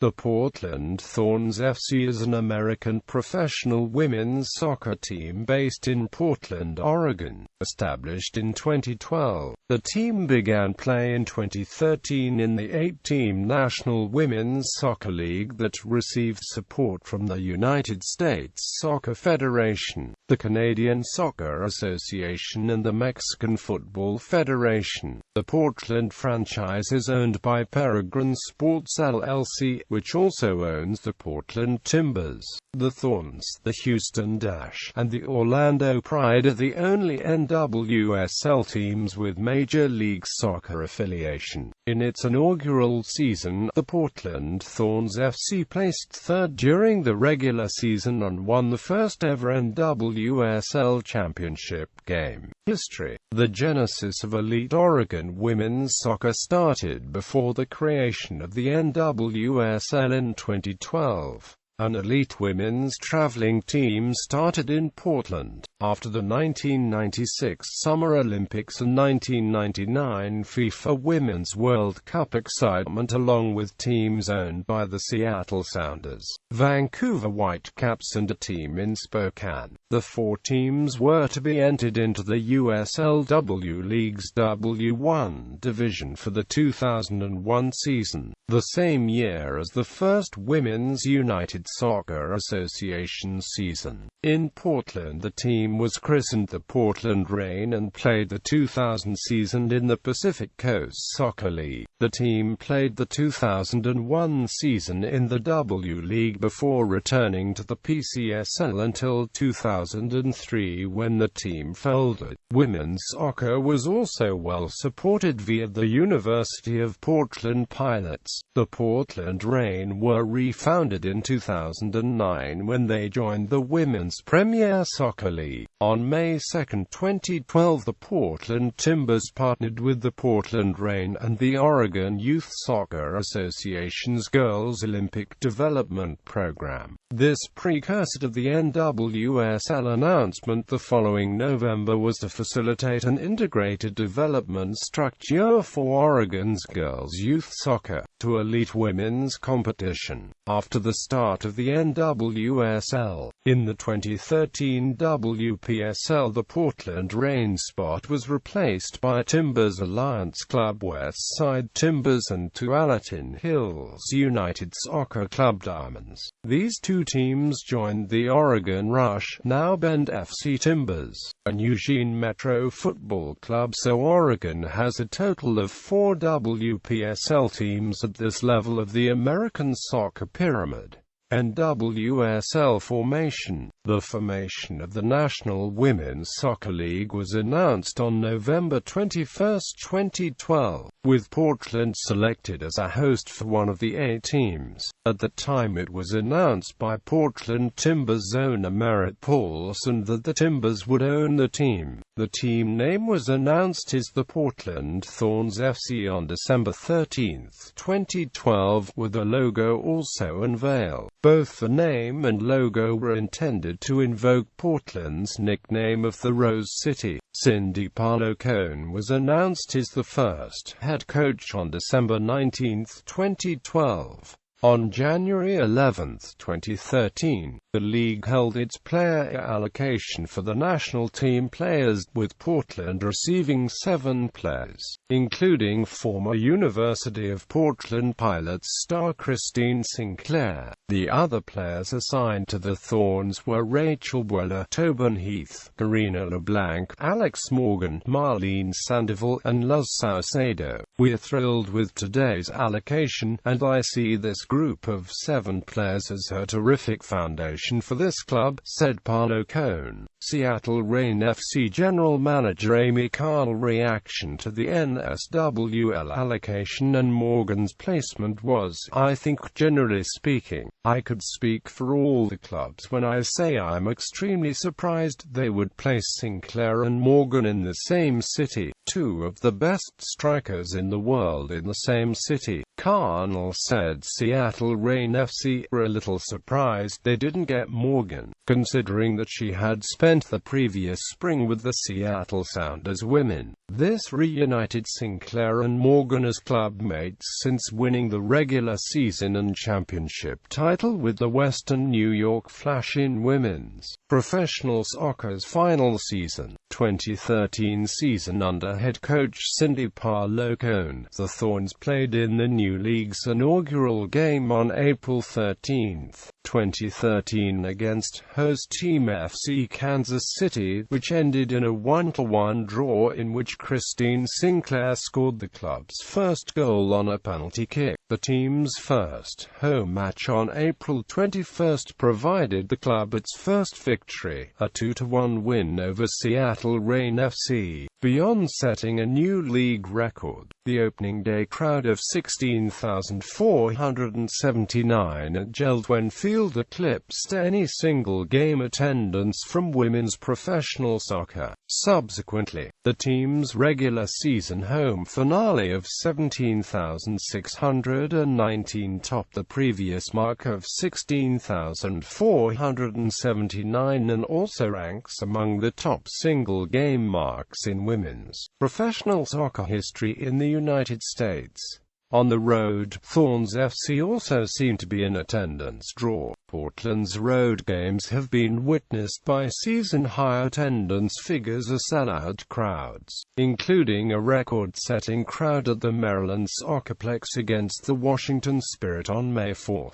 The Portland Thorns FC is an American professional women's soccer team based in Portland, Oregon. Established in 2012, the team began play in 2013 in the 8-team National Women's Soccer League that received support from the United States Soccer Federation, the Canadian Soccer Association and the Mexican Football Federation. The Portland franchise is owned by Peregrine Sports LLC, which also owns the Portland Timbers.The Thorns, the Houston Dash, and the Orlando Pride are the only NWSL teams with Major League Soccer affiliation. In its inaugural season, the Portland Thorns FC placed third during the regular season and won the first ever NWSL championship game. History. The genesis of elite Oregon women's soccer started before the creation of the NWSL in 2012. An elite women's traveling team started in Portland. After the 1996 Summer Olympics and 1999 FIFA Women's World Cup excitement, along with teams owned by the Seattle Sounders, Vancouver Whitecaps and a team in Spokane, the four teams were to be entered into the USLW League's W1 division for the 2001 season, the same year as the first Women's United Soccer Association season. In Portland, the team was christened the Portland Reign and played the 2000 season in the Pacific Coast Soccer League. The team played the 2001 season in the W League before returning to the PCSL until 2003 when the team folded. Women's soccer was also well supported via the University of Portland Pilots. The Portland Reign were refounded in 2009 when they joined the Women's Premier Soccer League. On May 2, 2012, the Portland Timbers partnered with the Portland Reign and the Oregon Youth Soccer Association's Girls Olympic Development Program. This precursor to the NWSL announcement the following November was to facilitate an integrated development structure for Oregon's girls' youth soccer to elite women's competition. After the start of the NWSL, in the 2013 WPSL, the Portland Reign spot was replaced by Timbers Alliance Club Westside Timbers and Tualatin Hills United Soccer Club Diamonds. These two teams joined the Oregon Rush, now Bend FC Timbers, and Eugene Metro Football Club, so Oregon has a total of 4 WPSL teams at this level of the American soccer pyramid. NWSL formation. The formation of the National Women's Soccer League was announced on November 21, 2012, with Portland selected as a host for one of the 8 teams. At the time it was announced by Portland Timbers owner Merritt Paulson that the Timbers would own the team. The team name was announced as the Portland Thorns FC on December 13, 2012, with a logo also unveiled. Both the name and logo were intended to invoke Portland's nickname of the Rose City. Cindy Parlow-Cone was announced as the first head coach on December 19, 2012. On January 11, 2013, the league held its player allocation for the national team players, with Portland receiving 7 players, including former University of Portland Pilots star Christine Sinclair. The other players assigned to the Thorns were Rachel Bueller, Tobin Heath, Karina LeBlanc, Alex Morgan, Marlene Sandoval, and Luz Saucedo. We're thrilled with today's allocation, and I see this group of 7 players as a terrific foundation for this club, said Parlow-Cone. Seattle Reign FC General Manager Amy Carl. Reaction to the NSWL allocation and Morgan's placement was, I think generally speaking, I could speak for all the clubs when I say I'm extremely surprised they would place Sinclair and Morgan in the same city, 2 of the best strikers in the world in the same city. Carnell said Seattle Reign FC were a little surprised they didn't get Morgan, considering that she had spent the previous spring with the Seattle Sounders women. This reunited Sinclair and Morgan as club mates since winning the regular season and championship title with the Western New York Flash in women's professional soccer's final season. 2013 season under head coach Cindy Parlow-Cone. The Thorns played in the new league's inaugural game on April 13, 2013 against host team FC Kansas City, which ended in a 1-1 draw in which Christine Sinclair scored the club's first goal on a penalty kick. The team's first home match on April 21 provided the club its first victory, a 2-1 win over Seattle Reign FC. Beyond setting a new league record, the opening day crowd of 16,479 at Geldwen Field eclipsed any single game attendance from women's professional soccer. Subsequently, the team's regular season home finale of 17,619 topped the previous mark of 16,479 and also ranks among the top single-game marks in women's professional soccer history in the United States. On the road, Thorns FC also seem to be an attendance draw. Portland's road games have been witnessed by season-high attendance figures as sellout crowds, including a record-setting crowd at the Maryland Soccerplex against the Washington Spirit on May 4.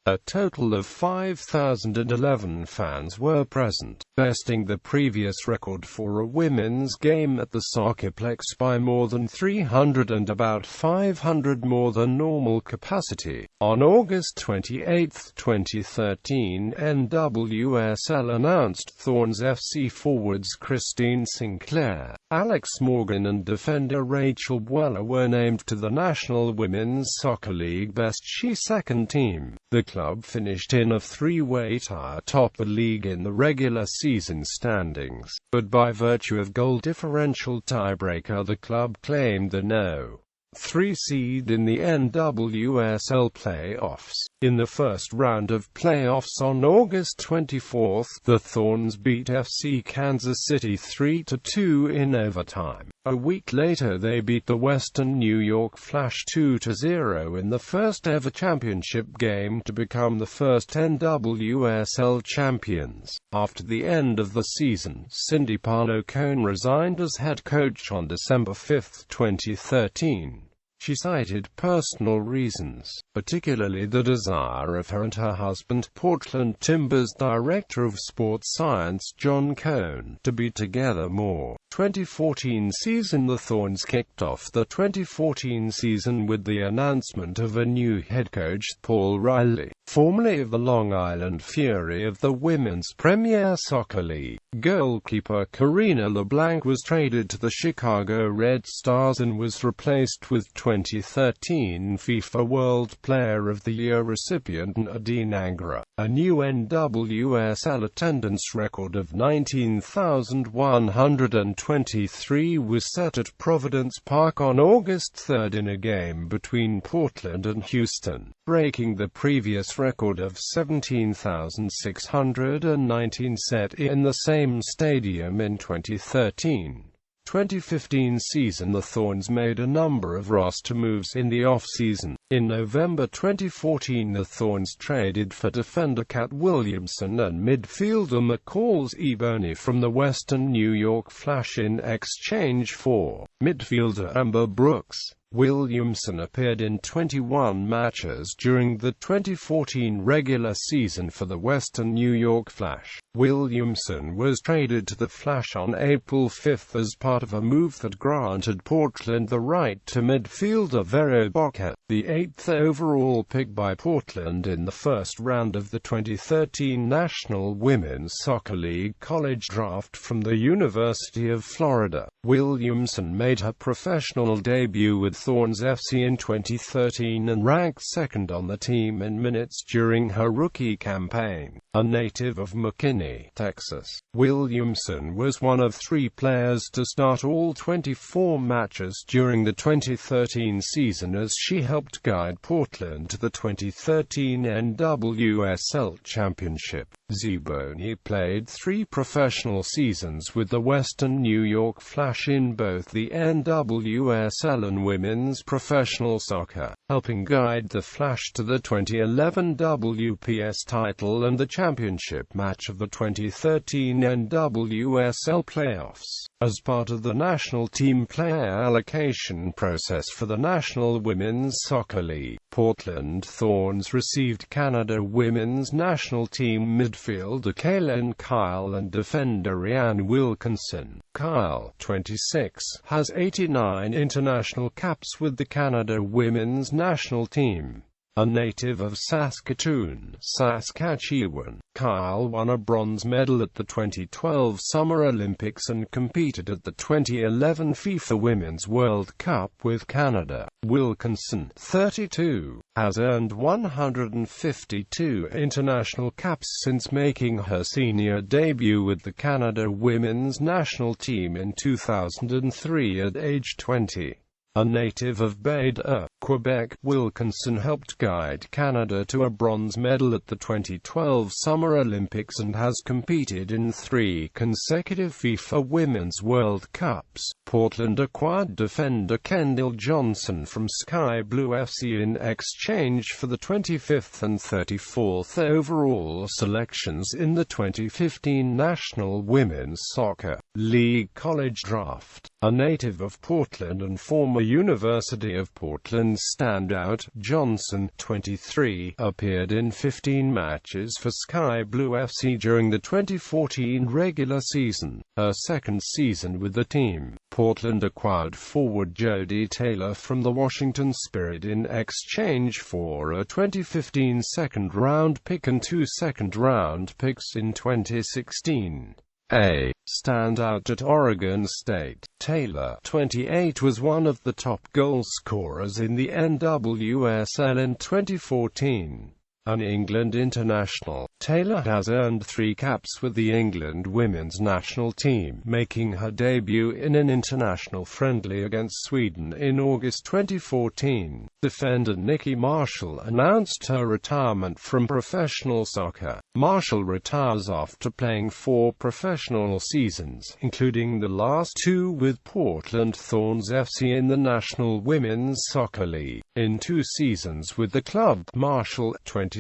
A total of 5,011 fans were present, besting the previous record for a women's game at the Soccerplex by more than 300 and about 500 more than normal capacity. On August 28, 2013, NWSL announced Thorns FC forwards Christine Sinclair, Alex Morgan and defender Rachel Buella were named to the National Women's Soccer League Best She Second Team. The club finished in a three-way tie atop the league in the regular season standings, but by virtue of goal differential tiebreaker the club claimed the No. 3 seed in the NWSL playoffs. In the first round of playoffs on August 24, the Thorns beat FC Kansas City 3-2 in overtime. A week later they beat the Western New York Flash 2-0 in the first-ever championship game to become the first NWSL champions. After the end of the season, Cindy Parlow-Cone resigned as head coach on December 5, 2013. She cited personal reasons, particularly the desire of her and her husband, Portland Timbers Director of Sports Science John Cone, to be together more. 2014 season. The Thorns kicked off the 2014 season with the announcement of a new head coach, Paul Riley, formerly of the Long Island Fury of the Women's Premier Soccer League. Goalkeeper Karina LeBlanc was traded to the Chicago Red Stars and was replaced with 2013 FIFA World Player of the Year recipient Nadine Angra. A new NWSL attendance record of 19,123 was set at Providence Park on August 3 in a game between Portland and Houston, breaking the previous record of 17,619 set in the same stadium in 2013. 2015 season. The Thorns made a number of roster moves in the off-season. In November 2014 the Thorns traded for defender Kat Williamson and midfielder McCalls Ebony from the Western New York Flash in exchange for midfielder Amber Brooks. Williamson appeared in 21 matches during the 2014 regular season for the Western New York Flash. Williamson was traded to the Flash on April 5 as part of a move that granted Portland the right to midfielder Vero Boca, the 8th overall pick by Portland in the first round of the 2013 National Women's Soccer League college draft from the University of Florida. Williamson made her professional debut with Thorns FC in 2013 and ranked second on the team in minutes during her rookie campaign. A native of McKinney, Texas, Williamson was one of 3 players to start all 24 matches during the 2013 season as she helped guide Portland to the 2013 NWSL Championship. Zeboni played 3 professional seasons with the Western New York Flash in both the NWSL and women's professional soccer, helping guide the Flash to the 2011 WPS title and the championship match of the 2013 NWSL playoffs. As part of the national team player allocation process for the National Women's Soccer League, Portland Thorns received Canada women's national team midfielder Kaylin Kyle and defender Rhiannon Wilkinson. Kyle, 26, has 89 international caps with the Canada women's national team. A native of Saskatoon, Saskatchewan, Kyle won a bronze medal at the 2012 Summer Olympics and competed at the 2011 FIFA Women's World Cup with Canada. Wilkinson, 32, has earned 152 international caps since making her senior debut with the Canada women's national team in 2003 at age 20. A native of Bade, Quebec, Wilkinson helped guide Canada to a bronze medal at the 2012 Summer Olympics and has competed in 3 consecutive FIFA Women's World Cups. Portland acquired defender Kendall Johnson from Sky Blue FC in exchange for the 25th and 34th overall selections in the 2015 National Women's Soccer League College Draft. A native of Portland and former University of Portland standout, Johnson, 23, appeared in 15 matches for Sky Blue FC during the 2014 regular season, her second season with the team. Portland acquired forward Jodie Taylor from the Washington Spirit in exchange for a 2015 second-round pick and 2 second-round picks in 2016. A standout at Oregon State, Taylor, 28, was one of the top goal scorers in the NWSL in 2014. An England international, Taylor has earned 3 caps with the England women's national team, making her debut in an international friendly against Sweden in August 2014. Defender Nikki Marshall announced her retirement from professional soccer. Marshall retires after playing 4 professional seasons, including the last 2 with Portland Thorns FC in the National Women's Soccer League. In 2 seasons with the club, Marshall, 26,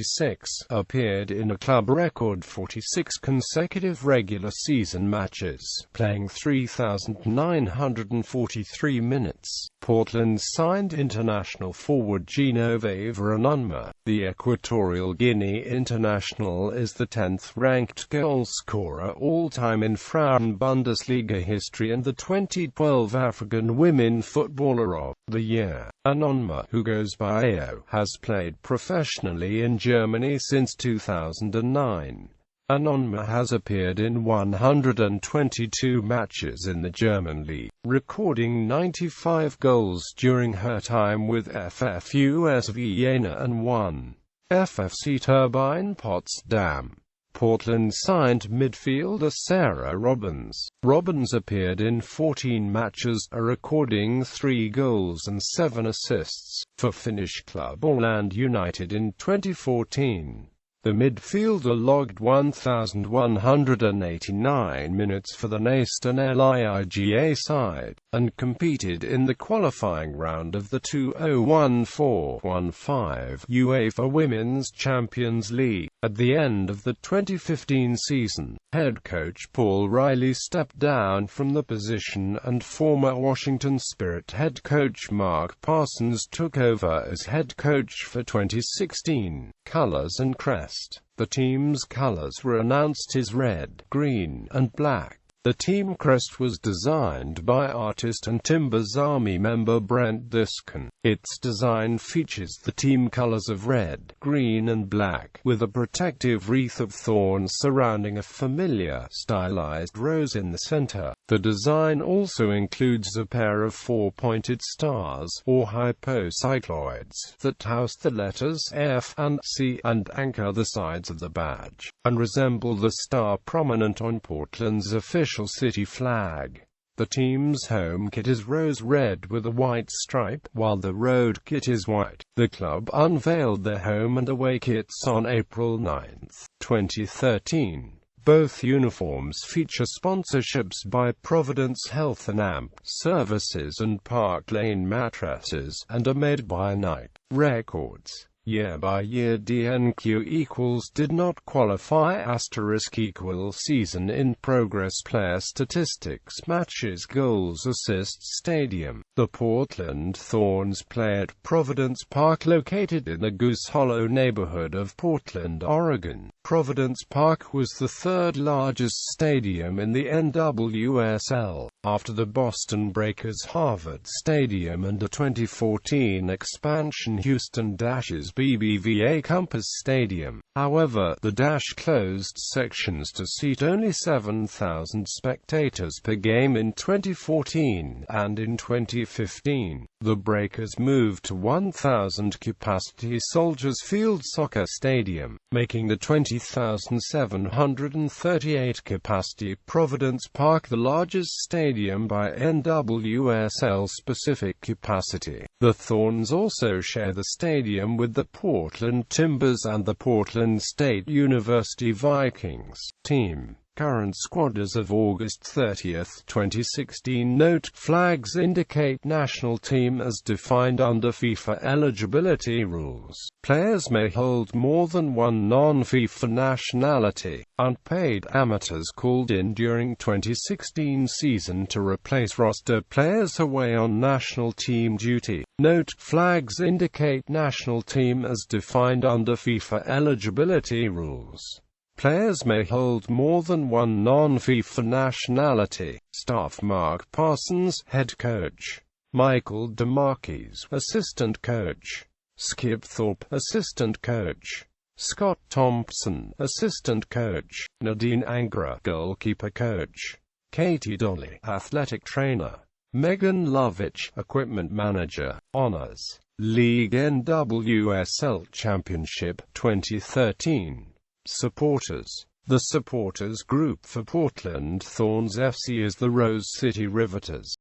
appeared in a club record 46 consecutive regular season matches, playing 3,943 minutes. Portland signed international forward Genevieve Ranunma. The Equatorial Guinea international is the 10th-ranked goal scorer all-time in Frauen-Bundesliga history and the 2012 African Women Footballer of the Year. Ranunma, who goes by AO, has played professionally in Germany since 2009. Ranunma has appeared in 122 matches in the German league, recording 95 goals during her time with FFUS Vienna and 1 FFC Turbine Potsdam. Portland signed midfielder Sarah Robbins. Robbins appeared in 14 matches, recording 3 goals and 7 assists, for Finnish club Åland United in 2014. The midfielder logged 1,189 minutes for the Eastern Liga side, and competed in the qualifying round of the 2014-15 UEFA Women's Champions League. At the end of the 2015 season, head coach Paul Riley stepped down from the position and former Washington Spirit head coach Mark Parsons took over as head coach for 2016. Colors and crest. The team's colors were announced as red, green, and black. The team crest was designed by artist and Timbers Army member Brent Diskin. Its design features the team colors of red, green and black, with a protective wreath of thorns surrounding a familiar, stylized rose in the center. The design also includes a pair of 4-pointed stars, or hypocycloids, that house the letters F and C and anchor the sides of the badge, and resemble the star prominent on Portland's official city flag. The team's home kit is rose red with a white stripe, while the road kit is white. The club unveiled their home and away kits on April 9, 2013. Both uniforms feature sponsorships by Providence Health and AMP Services and Park Lane Mattresses, and are made by Nike Records. Year by year DNQ equals did not qualify *= season in progress player statistics matches goals assists stadium. The Portland Thorns play at Providence Park located in the Goose Hollow neighborhood of Portland, Oregon. Providence Park was the third largest stadium in the NWSL, after the Boston Breakers' Harvard Stadium and the 2014 expansion Houston Dash's BBVA Compass Stadium. However, the Dash closed sections to seat only 7,000 spectators per game in 2014, and in 2015, the Breakers moved to 1,000-capacity Soldiers Field Soccer Stadium, making the 20,738-capacity Providence Park the largest stadium by NWSL-specific capacity. The Thorns also share the stadium with the Portland Timbers and the Portland State University Vikings. Team current squad as of August 30, 2016. Note: flags indicate national team as defined under FIFA eligibility rules. Players may hold more than one non-FIFA nationality. Unpaid amateurs called in during 2016 season to replace roster players away on national team duty. Note: flags indicate national team as defined under FIFA eligibility rules. Players may hold more than one non-FIFA nationality. Staff: Mark Parsons, head coach; Michael DeMarquis, assistant coach; Skip Thorpe, assistant coach; Scott Thompson, assistant coach; Nadine Angra, goalkeeper coach; Katie Dolly, athletic trainer; Megan Lovich, equipment manager. Honors: League NWSL Championship 2013. Supporters. The supporters group for Portland Thorns FC is the Rose City Riveters.